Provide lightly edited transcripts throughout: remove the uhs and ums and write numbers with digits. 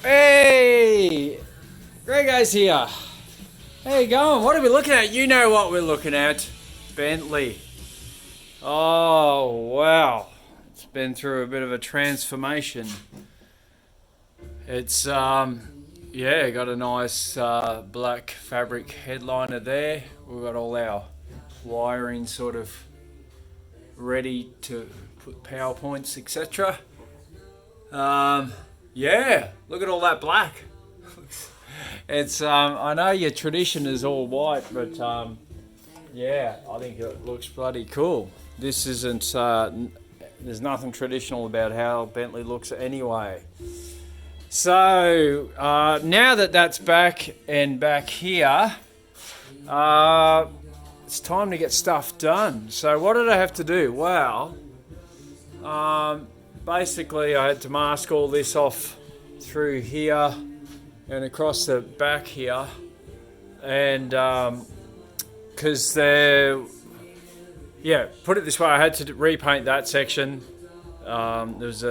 Hey, Greg guys here. How you going? What are we looking at? You know what we're looking at. Bentley. Oh, wow. It's been through a bit of a transformation. It's, yeah, got a nice black fabric headliner there. We've got all our wiring sort of ready to put PowerPoints, etc. Yeah, look at all that black. It's I know your tradition is all white, but yeah, I think it looks bloody cool. This isn't. There's nothing traditional about how Bentley looks anyway. So now that that's back and back here, it's time to get stuff done. So what did I have to do? Well, basically I had to mask all this off through here and across the back here, and because put it this way, I had to repaint that section. There's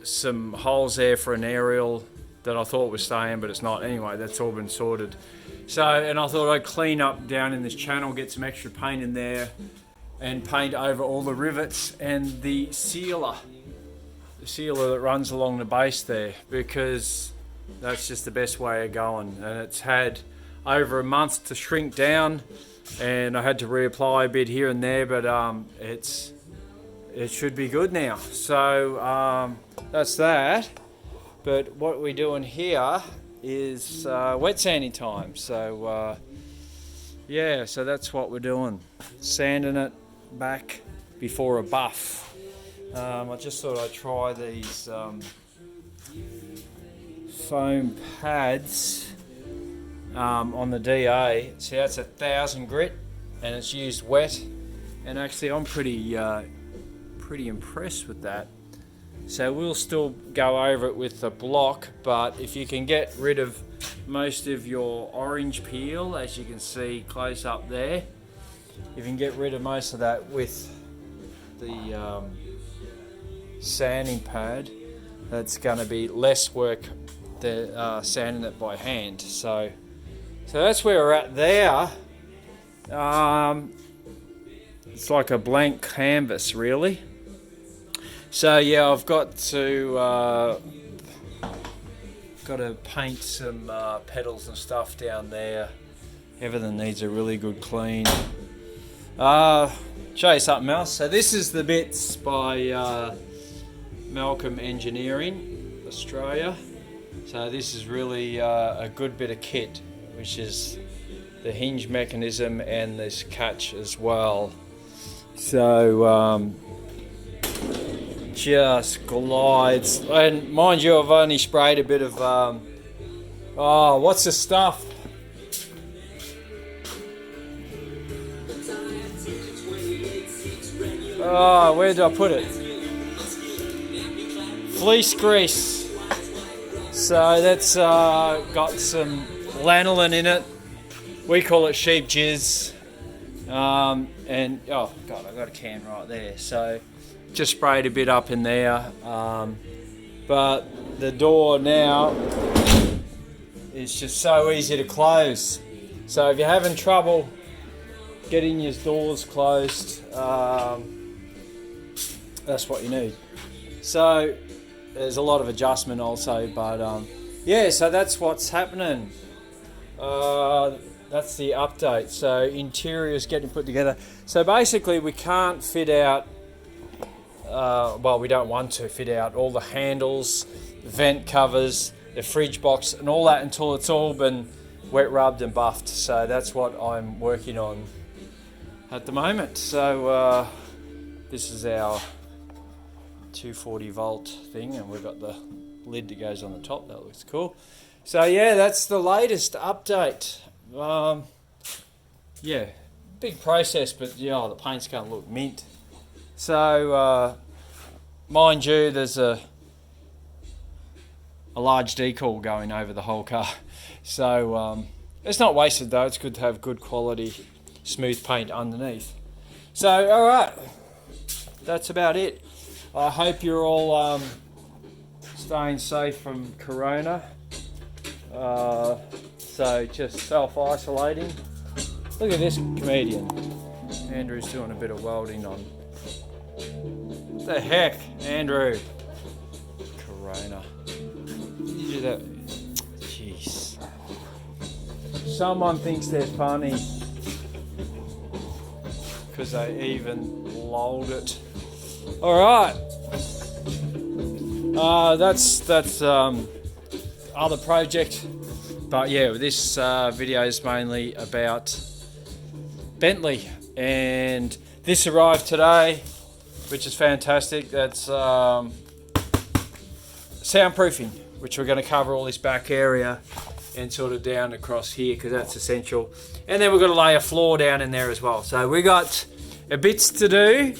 some holes there for an aerial that I thought was staying, but it's not. Anyway, that's all been sorted. So, and I thought I'd clean up down in this channel, get some extra paint in there, and paint over all the rivets and the sealer that runs along the base there, because that's just the best way of going. And it's had over a month to shrink down, and I had to reapply a bit here and there, but it should be good now. So that's that. But what we're doing here is wet sanding time. So yeah, so that's what we're doing, sanding it back before a buff. I just thought I'd try these foam pads on the DA. See, that's 1,000 grit, and it's used wet. And actually, I'm pretty impressed with that. So we'll still go over it with the block, but if you can get rid of most of your orange peel, as you can see close up there, if you can get rid of most of that with the sanding pad, that's going to be less work than sanding it by hand. So that's where we're at there. It's like a blank canvas, really. So yeah, I've got to paint some pedals and stuff down there. Everything needs a really good clean. Show you something else. So this is the bits by Malcolm Engineering Australia. So this is really a good bit of kit, which is the hinge mechanism and this catch as well. So just glides, and mind you, I've only sprayed a bit of what's the stuff? Oh, where did I put it? Fleece grease. So that's got some lanolin in it. We call it sheep jizz. And oh god, I got a can right there. So just sprayed a bit up in there. But the door now is just so easy to close. So if you're having trouble getting your doors closed, that's what you need. So there's a lot of adjustment also, but yeah, so that's what's happening. That's the update. So interior is getting put together. So basically we can't fit out, well, we don't want to fit out all the handles, the vent covers, the fridge box and all that until it's all been wet rubbed and buffed. So that's what I'm working on at the moment. So this is our 240 volt thing, and we've got the lid that goes on the top. That looks cool. So yeah, that's the latest update. Yeah, big process, but yeah, the paint's going to look mint. So mind you, there's a large decal going over the whole car. So it's not wasted though. It's good to have good quality smooth paint underneath. So all right, that's about it. I hope you're all staying safe from Corona. So just self-isolating. Look at this comedian. Andrew's doing a bit of welding on. What the heck, Andrew? Corona. Did you do that? Jeez. Someone thinks they're funny because they even lolled it. All right. That's other project. But yeah, this video is mainly about Bentley, and this arrived today, which is fantastic. That's soundproofing, which we're going to cover all this back area and sort of down across here because that's essential. And then we're going to lay a floor down in there as well. So we got a bits to do,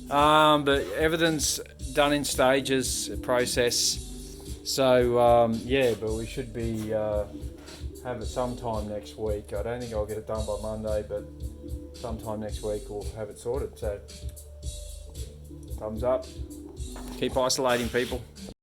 but everything's done in stages, process. So yeah, but we should be have it sometime next week. I don't think I'll get it done by Monday, but sometime next week we'll have it sorted. So thumbs up. Keep isolating, people.